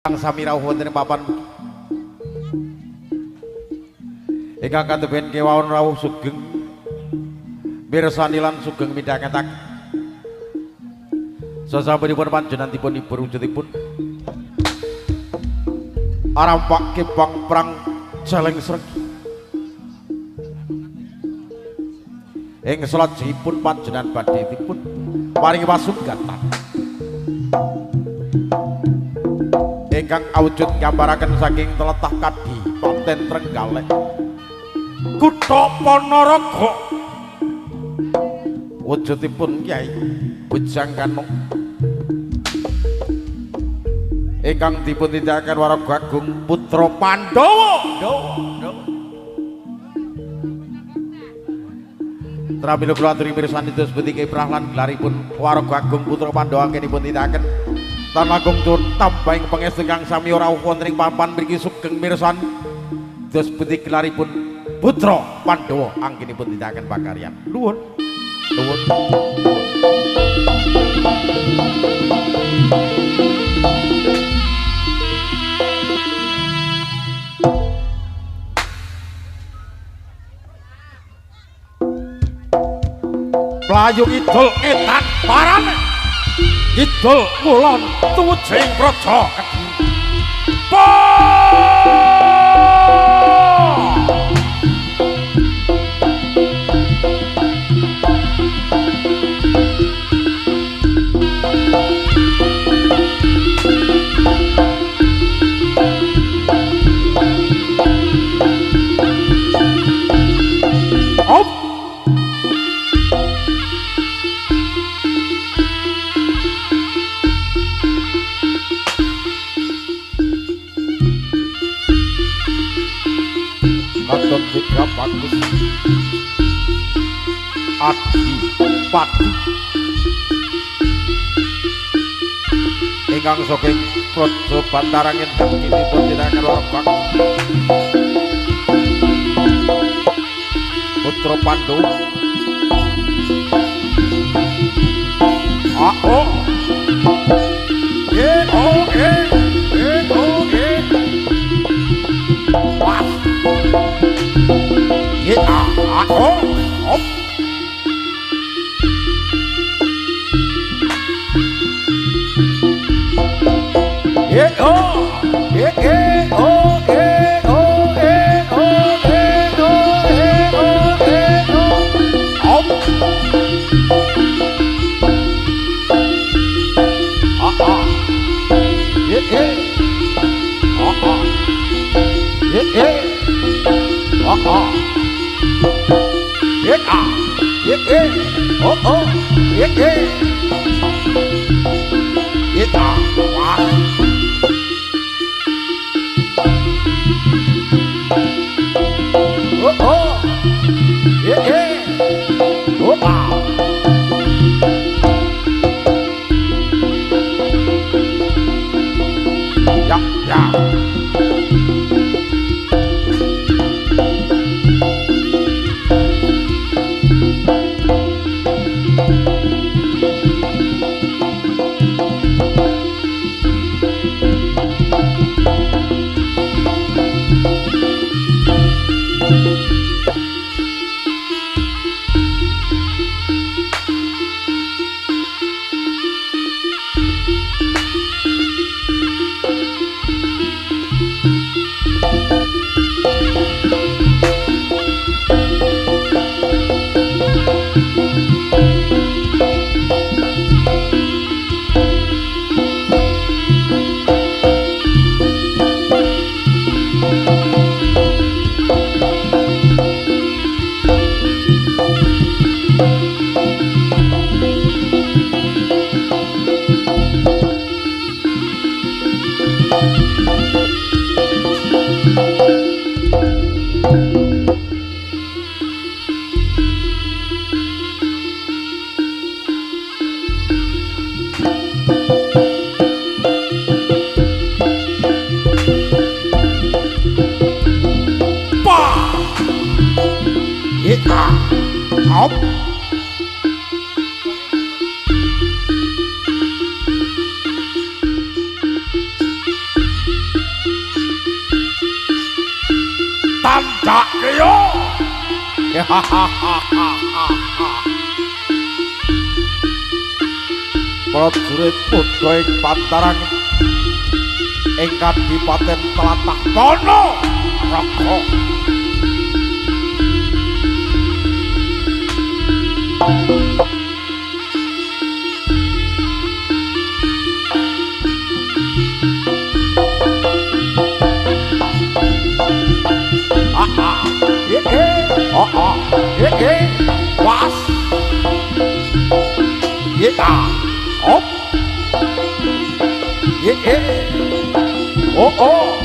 Kang sami rawuh wonten papan ingkang kateben kewawon rawuh sugeng mirsani lan sugeng midhangetak sasampunipun panjenenganipun ibu-wujudipun arampak kepang perang jaleng sregi ing salajengipun panjenengan badhe dipun paringi pasugatan ingkang awujud ngambaraken saking tletah Kadi Paten Trenggalek Kutha Panaraga wujudipun Kyai Bujang Kanung ingkang dipun tindakaken Waraga Agung putra Pandhawa Tramila kula aturi mirsani dos pundi kiprah lan gelaripun Waraga Agung putra Pandhawa kenipun tindakaken Tanagung Cun tambahing pangestu kang sami rawuh wonten ing papan mriki sugeng mirsani dos pundi gelaripun putra Pandhawa anggenipun tindakaken pakaryan nuwun nuwun Playu Kidul etan parane Kidul kulon tuwujing praja Katon Tiga Bagus Adi Pati ingkang saking Praja Bantaran Ngendang kinipun tindakaken Waraga putra Pandhawa tandake yo. Prajurit Uda ing Pantarang ing Kadipaten Tlatah Kono Raga. Was op oh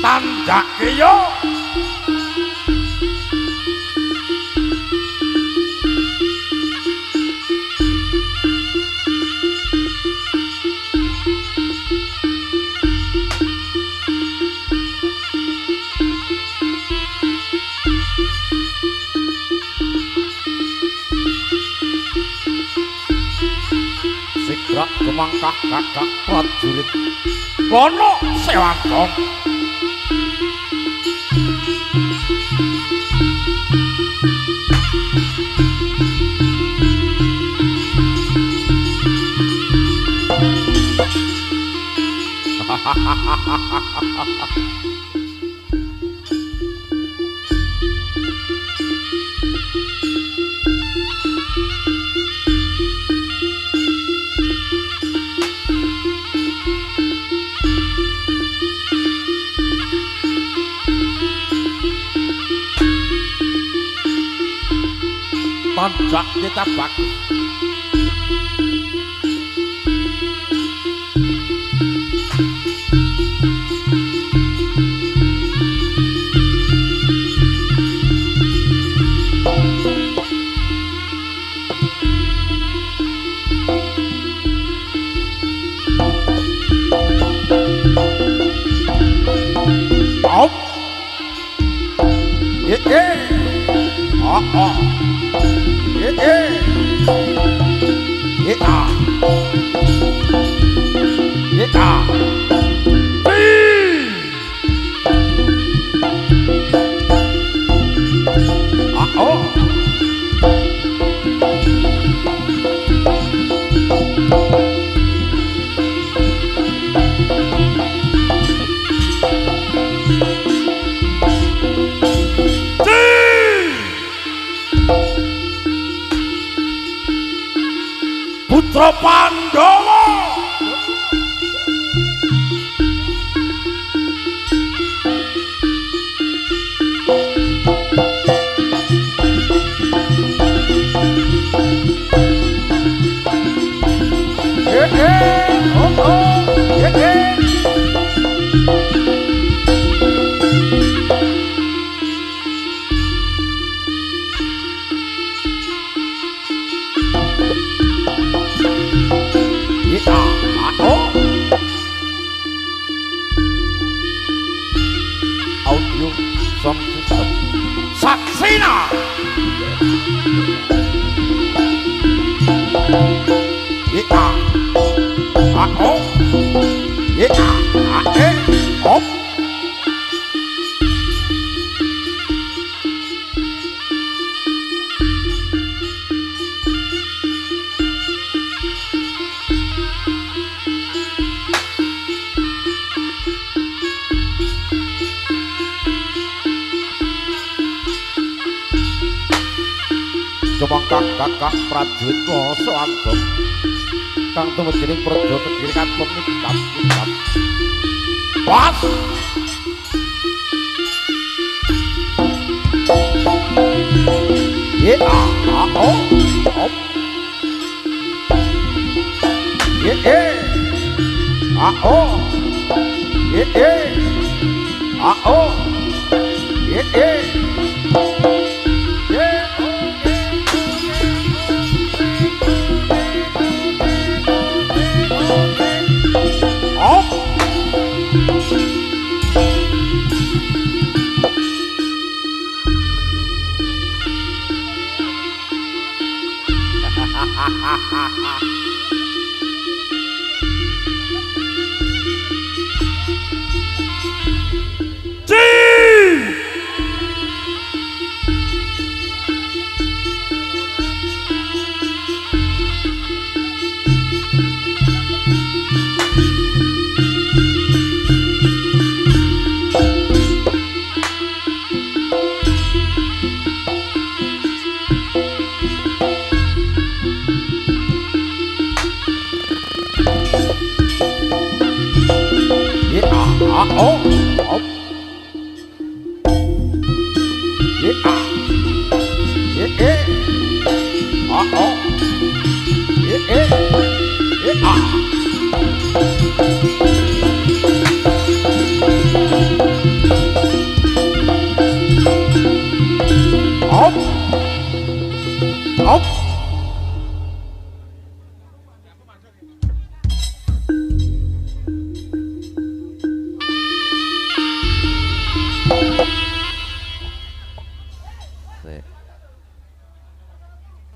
tandake yo. Sigrak kemangkah kakak prajurit Kono Sewantong. Tanjak kita bagus. Op. Putra Pandhawa. Ina. Ika. Ako. Ika. Ake. Op. Cumangkak kakak prajurit Loso Anggom kang tumedhining praja Kediri katon nikam pas ye a o op ye a o ye a o ye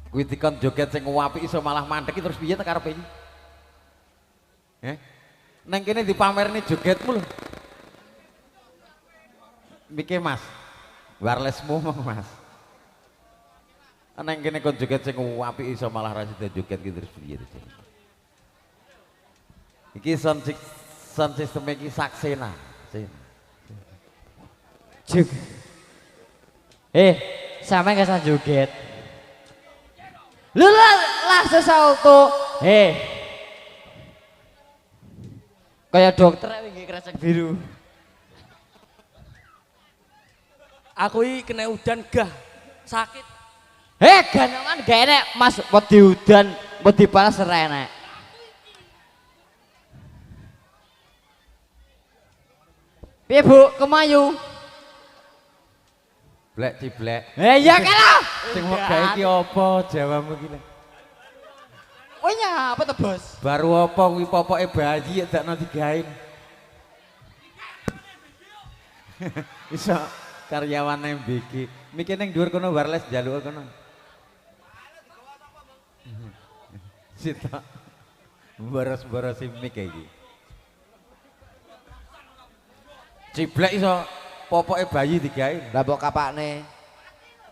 kuwi dikon joget sing apik iso malah mandek terus piye ta karepe iki? Nang kene dipamerni jogetmu lho. Mike Mas. Wirelessmu Mas. Nang kene kon joget sing apik iso malah ra sida joget ki terus piye to. Iki sound system iki saksena. Jug. Sampe gak usah joget. Lu lah sesalto. Kayak dokter wingi kresek biru. Aku iki kena udan gah. Sakit. Ganangan gak enek Mas, wedi udan, wedi panas ora enek. Piye Bu, kemayu? Blek ciblek. Iya kala. Sing gawe iki apa jawamu iki lho? Oh iya, apa to Bos? Baru apa kuwi popoke bayi dak no digawe. Iso karyawan MBG. Miki ning dhuwur kono wireless njaluk kono. Sita. Boros-boros mik iki. Ciblek iso popoke bayi digawe. Lah mbok kapakne.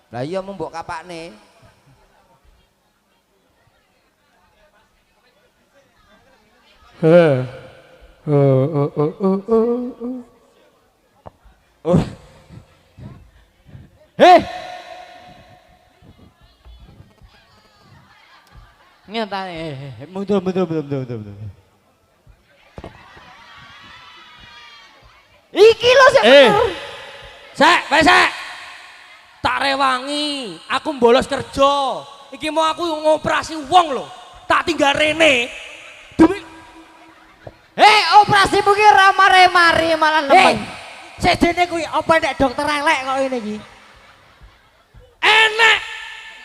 Lah iya mung mbok kapakne. Nyatane mundur. Iki lho sik bener. Sek. Tak rewangi, aku bolos kerja. Iki mau aku ngoperasi wong lho. Tak tinggal rene. Demi operasi ki ra mari malah nemen. Sedene kuwi apa nek dokter elek kok ngene iki? Enek.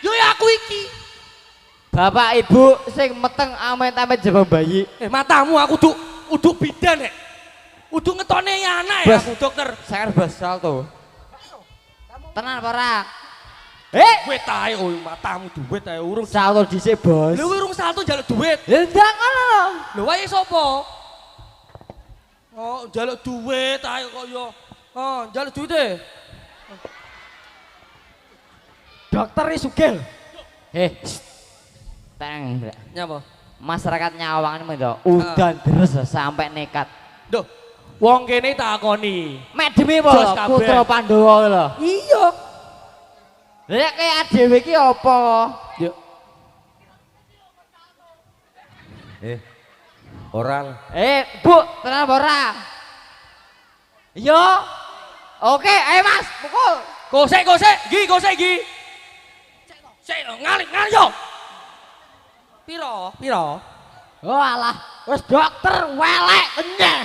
Yo aku iki. Bapak Ibu sing meteng amit-amit jaba bayi. Matamu aku uduk bidan nek. Uduk ngetone anak ya aku dokter. Saya basal tuh. Tenan apa ora? Duit ae oh matamu duit ae urung. Salto dhisik, Bos. Lho urung salto njaluk duit. Lha ndang ngono lho. Lho wae sapa? Oh, njaluk duit ae kok yo. Oh, njaluk duit e. Dokter iki sugih. Teng, Mbak. Nyapa? Masyarakat Nyawang ini lho, udan deres sampai nekat. Duh, wong kene takoni. Mek demi Bos apa? kabeh. Putra Pandhawa lho. Iya. Lah kaya dhewe iki apa? Yo. Orang Bu, tenan apa ora? Iya. Oke, ayo Mas, pukul. Gosek, gosek gi. Sik ngalih yo. Piro? Oh alah, wis dokter welek kenyeh.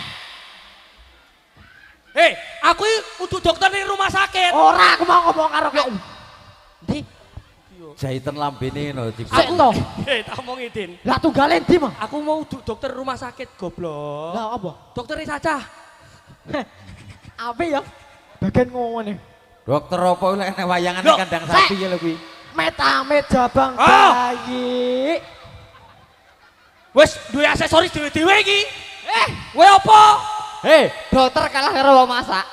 Aku iki kudu dokter ning rumah sakit. Ora aku mau ngomong karo kowe. Ndi? jahitan lambene no di. Sik to. Tak omong Idin. Lah tunggale ndi, Mas? Aku mau dokter rumah sakit goblok. Lah apa? Dokter Saca. Ape ya? Bagian ngomong nih. Dokter apa lek nek wayangan Loh, kandang sapi ya lho kuwi. Metamet jabang Ah! bayi. Wes duwe aksesoris dhewe-dhewe iki. Kowe apa? Dokter kalah karo wong masak.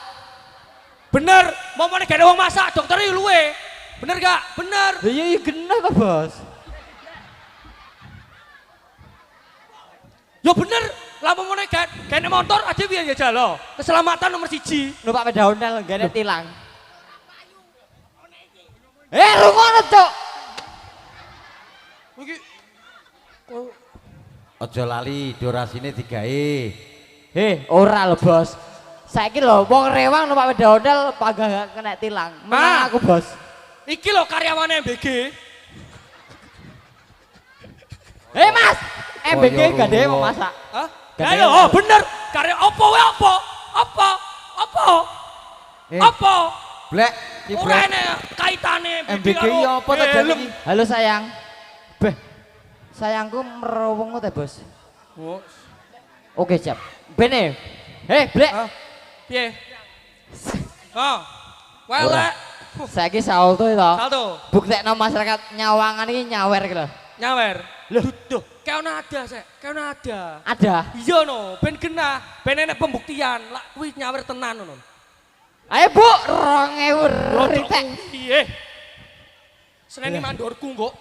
Bener, momone gak ada wong masak, dokter iki luwe. Bener gak? Bener. Lah iya genah to, Bos. Yo bener, lah momone gak ada motor aja piye ya jalo. Keselamatan nomor 1. Numpak sepeda ontel gak tilang. Rungono, Cuk. Iki Aja lali durasine digawe. Ora lho, Bos. Saiki lho wong rewang numpak sepeda ontel pagah gak kena tilang. Menang aku, Bos. iki lho karyawane MBG. Mas, MBG gak ada wong masak. Hah? Gak Ayo, ada. bener. Karya apa wae apa? Apa? Apa? Blek, si Ora Blek. ene kaitane MBG iya apa ta jan iki? Halo sayang. Beh, sayangku merowongmu teh, Bos. Oh, Oke, siap. Bene. Blek. piye? Wae lek. Saiki salto to. Salto. Buktekno masyarakat Nyawangan iki nyawer iki lho. Nyawer. Duh, kayak nada sek, kayak nada. Ada. Iya no, ben genah, ben enek pembuktian, lak kuwi nyawer tenan ngono. Ayo, Bu, 2000 ritek. Piye? Seneni mandorku kok.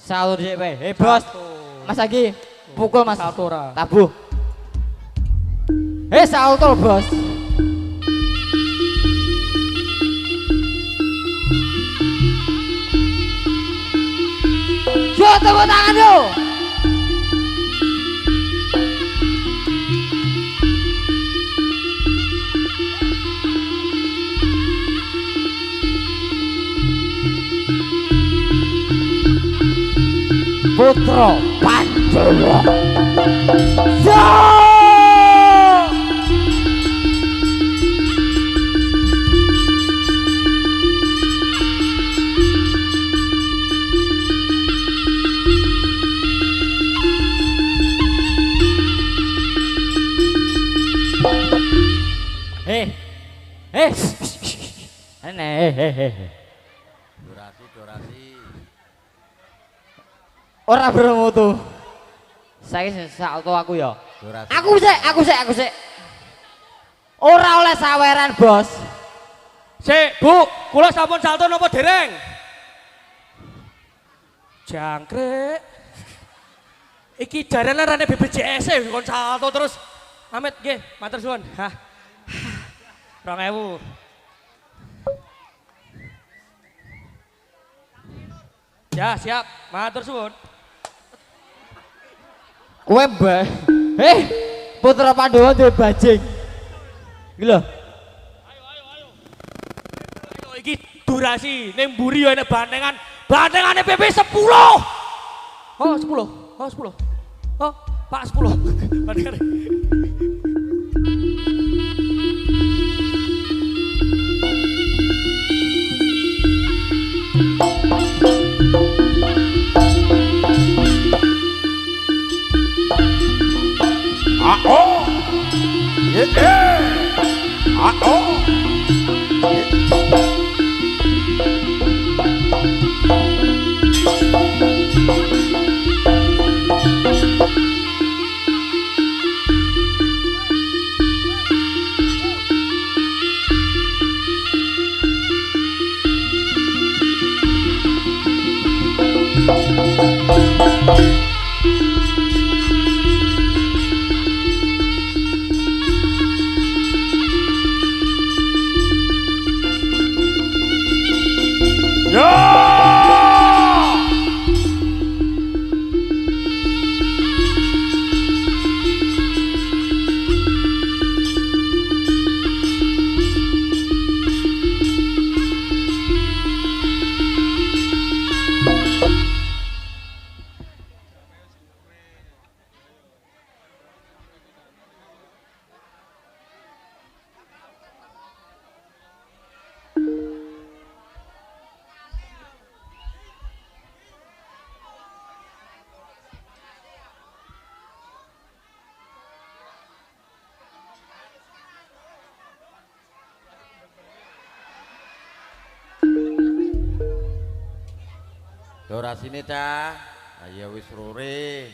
Salto dhisik wae. Bos. Mas Agi, pukul Mas. Salto ora. Tabuh. Salto, Bos. Yo, tepuk tangan yo. Putra Pandhawa. Durasi. Ora bermutu. Saiki salto aku ya. Durasi. Aku sik. Ora oleh saweran, Bos. Sik, Bu, kula sampun salto napa dereng? Jangkrik. Iki jarane rane BPJS e kon salto terus. Amit nggih, matur suwun. Hah. 2000. Ya, siap. Matur suwun. Kowe mbah. Putra Pandhawa duwe bajing. Iki lho. Ayo, iki durasi ning mburi ya enek bantengan. Bantengane PP 10. Oh, 10. Oh, Pak 10. Bantengane. Durasine cah, ayo wis sore.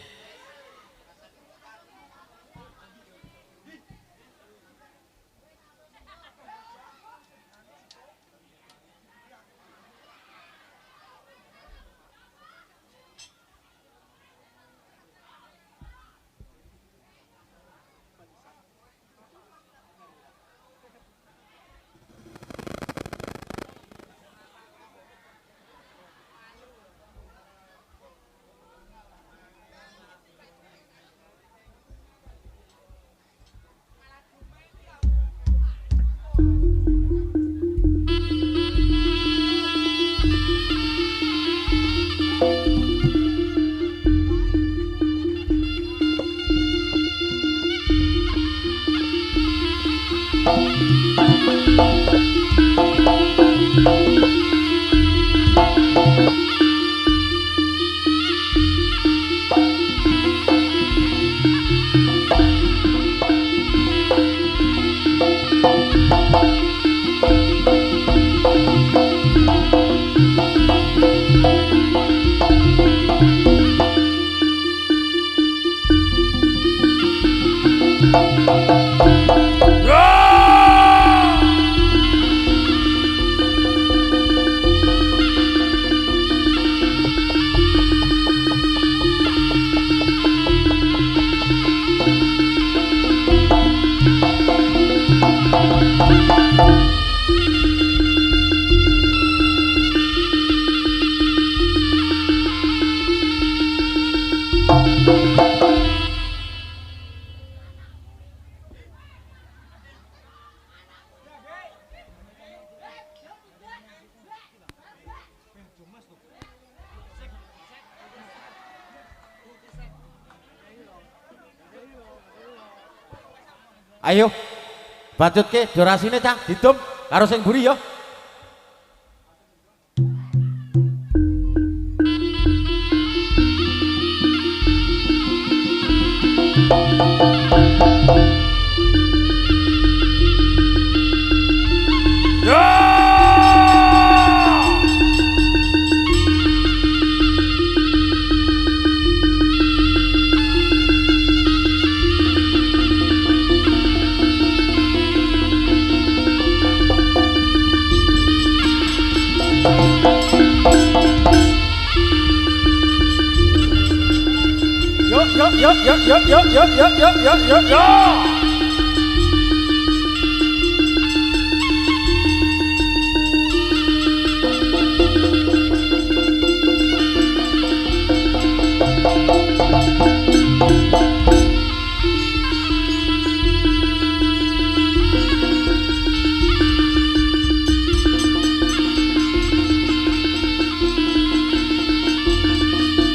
Ayo, bacutke durasine cah, didum karo sing mburi ya.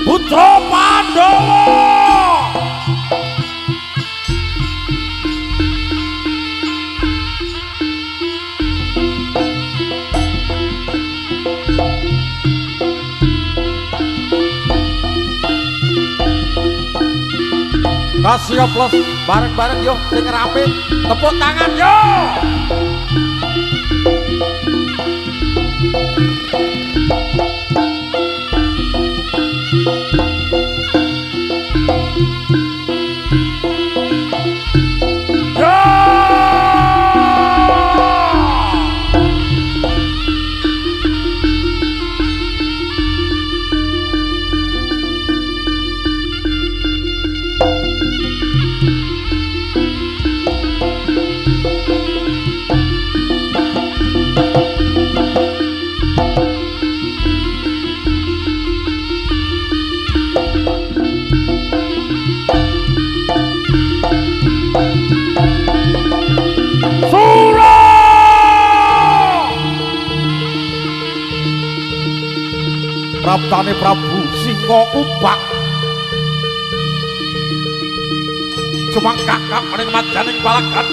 Putra Pandhawa Kasih plus bareng-bareng yo sing rapi tepuk tangan yo. Praptane Prabu Singha Umbak cuma kakak ning majaning balagan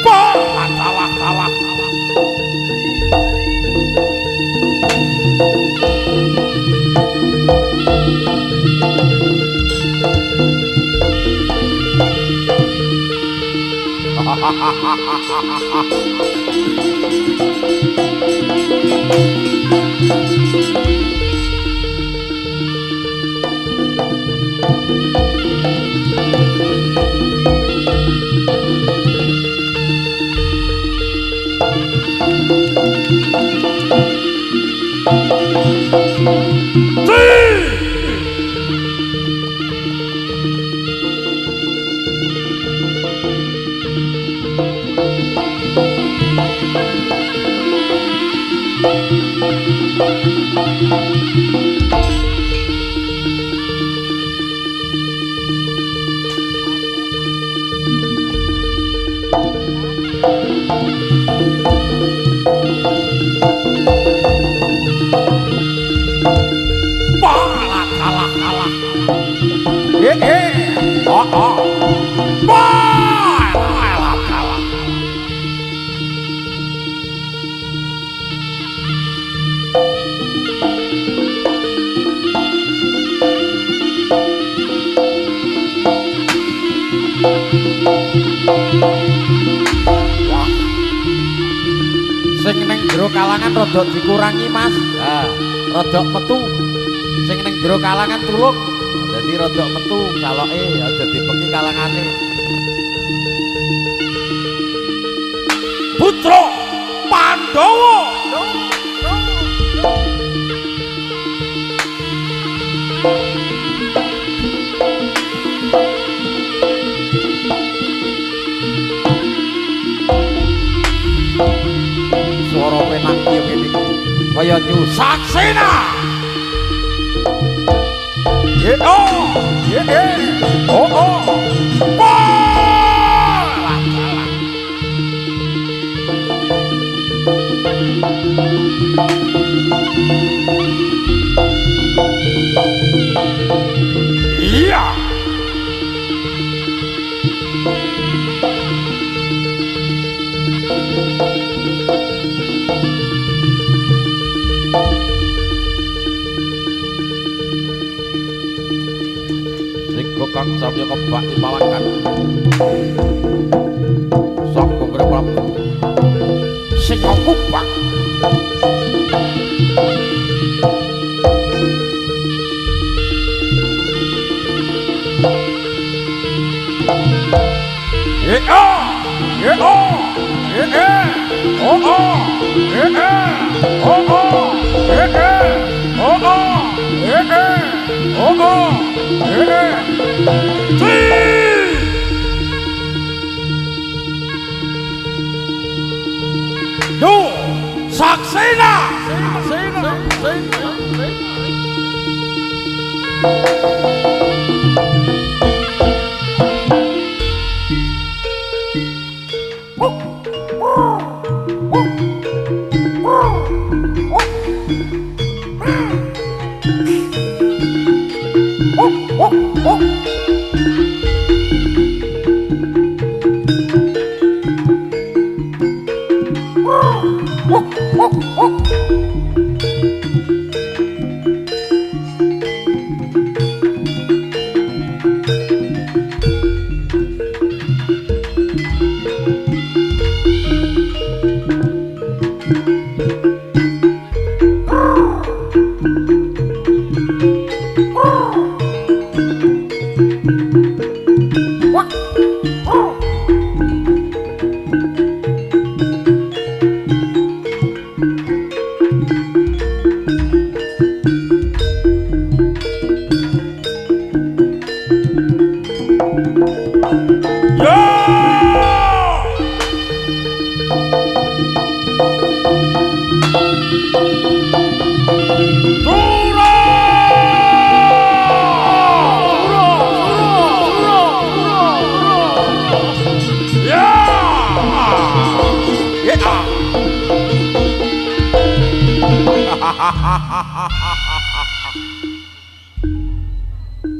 salah sing ning jero kalangan rada dikurangi Mas. Rada metu. Sing ning jero kalangan tulung. Dadi rada metu caloke aja dibeki kalangane. Putra Pandhawa. Suara penak yo ngene iki. Kaya Nyu Saksena. Iya. Kang samya kebak dipalakan Sang Kongre Prabu Singha Umbak Yo, Saksena.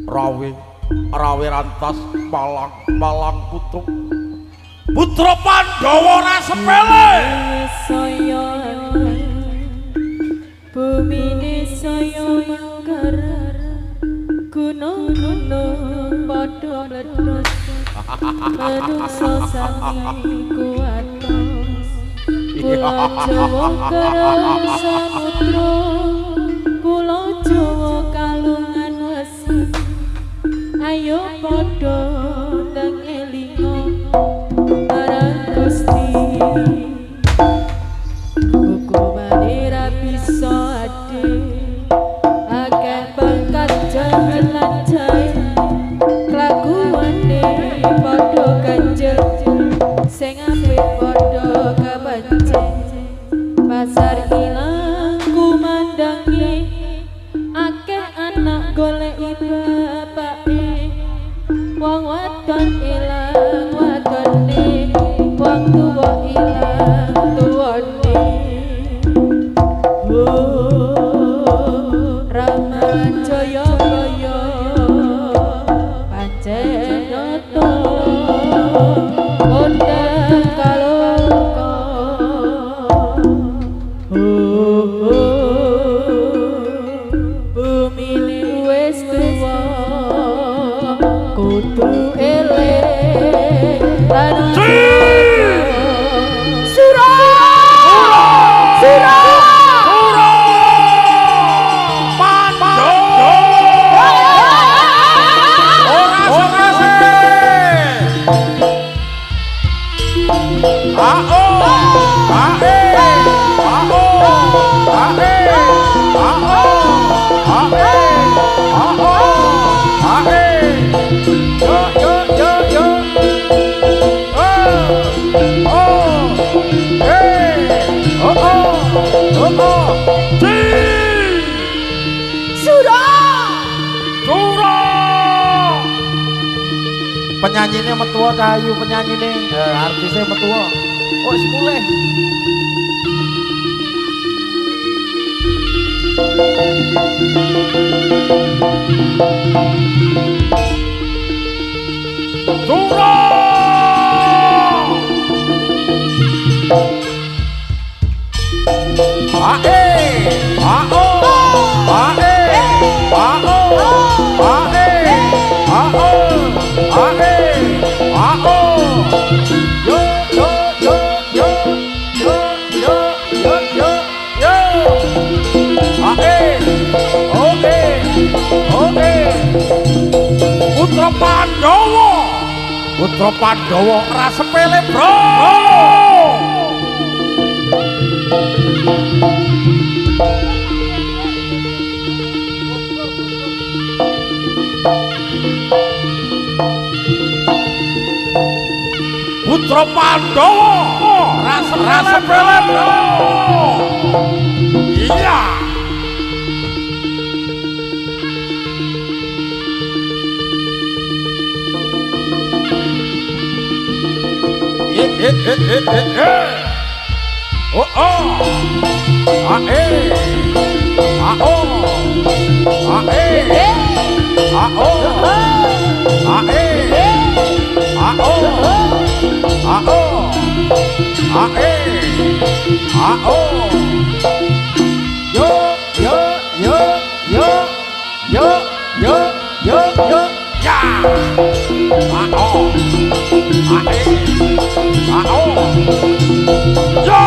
Rawe rawe rantas malang putu putra Pandhawa ora sepele saya bumine saya mangkar gunung-gunung padha mledhos manungsa sami kuwatos Pulau Jawa kereng samudra Pulau Jawa kalungan wesi ayo padha ndang elingo marang Gusti hukumane ra bisa ade akeh bakat jahat lan jahe kelakuane padha ganjel sing apik padha kabancen pasar ilang kumandangi akeh anak goleki bapake wong wadon ilang wadone wong tuwa ilang tuwane Rama Jaya Jaya pancen nata kondang kaloka bumi wis tuwa kudu eling lan penyanyine metuwa kayu penyanyine artisnya metuwa oh wis mulih Sura Putra Pandhawa ora sepele, Bro. Putra Pandhawa ora sepele, Bro. Iya. Oh oh ah eh ah oh ah eh ah oh ah eh ah oh ah oh ah eh ah oh yo yo yo yo yo yo yo yo ya ah oh ah eh ah oh yo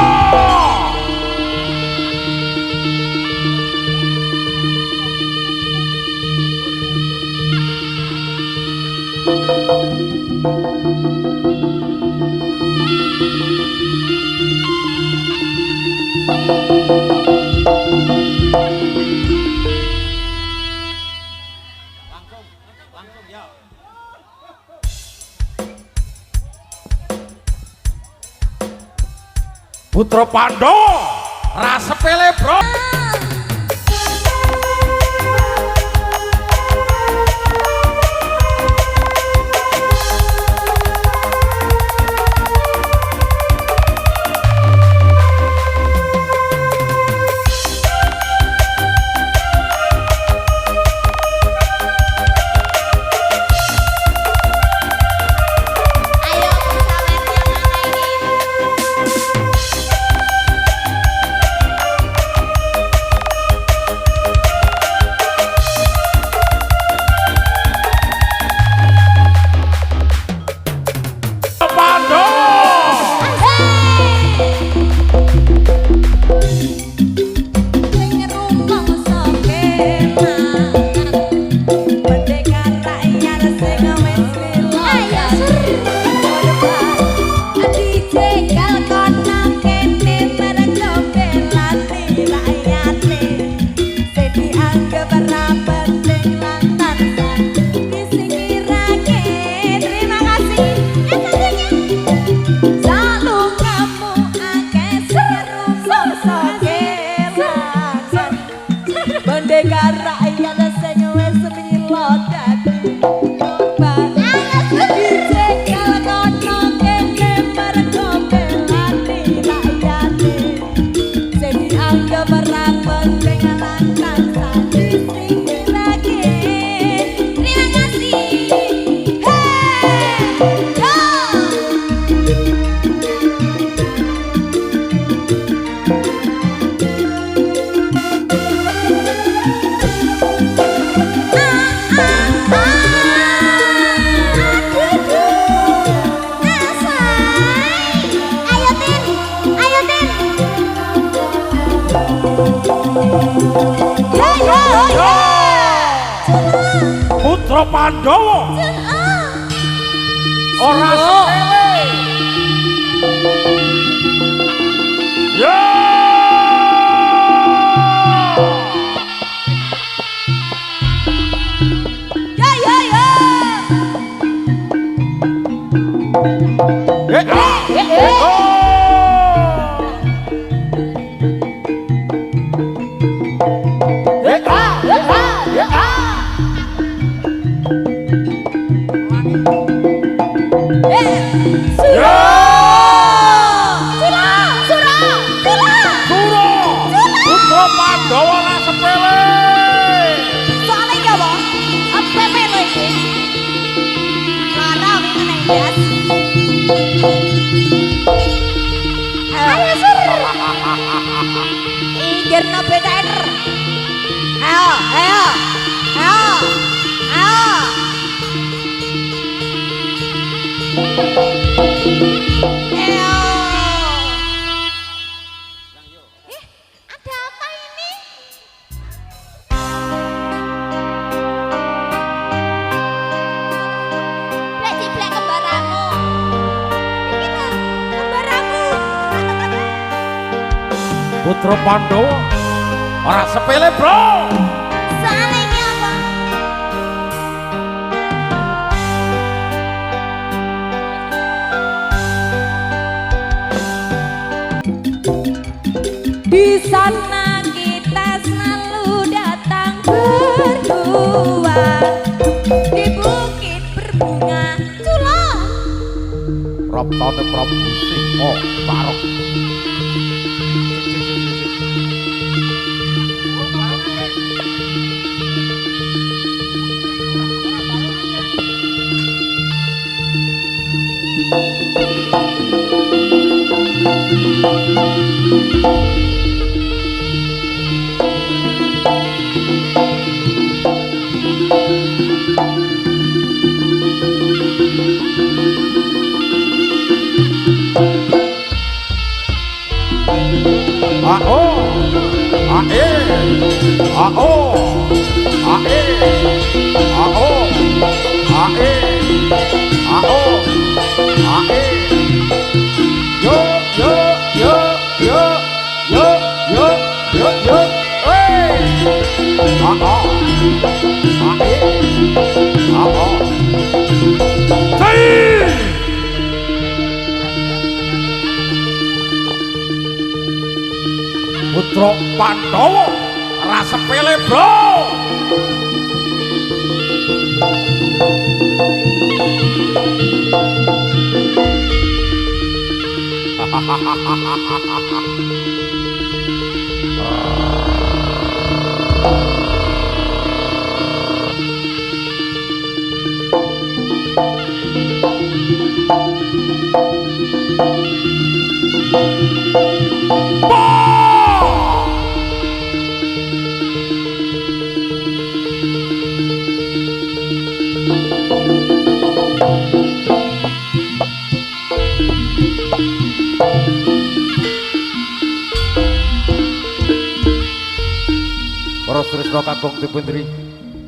langsung ya. Putra Pandhawa ra sepele, Bro. dicekel kono kene mergo belani rakyate sing dianggep ora penting lan tansah disingkirake. Terima kasih ya tentunya selalu kamu akeh seru sosoke laksan pendekar rakyat sing wis milo dadi korban dicekel kono kene mergo belani rakyate sing dianggep ora penting lan tansah disingkirake. Terima kasih. Putra Pandhawa ora sepele. Ya. Putra Pandhawa ora sepele. Soalnya ya boh, apa melo iki? Lara wingi nang jas. Ayo sur. Inggirna BKR. Ayo, ayo, ayo, ayo. Ayo. Ada apa ini? Plek ciplek kembaramu. Iki lho, kembaramu. Putra Pandhawa ora sepele, Bro. Soalnya ini apa? Di sana kita selalu datang berdua di bukit berbunga Culo. Raptane Prabu Singha Barok. Putra Pandhawa ora sepele, Bro. Para Tresna kakung dipundri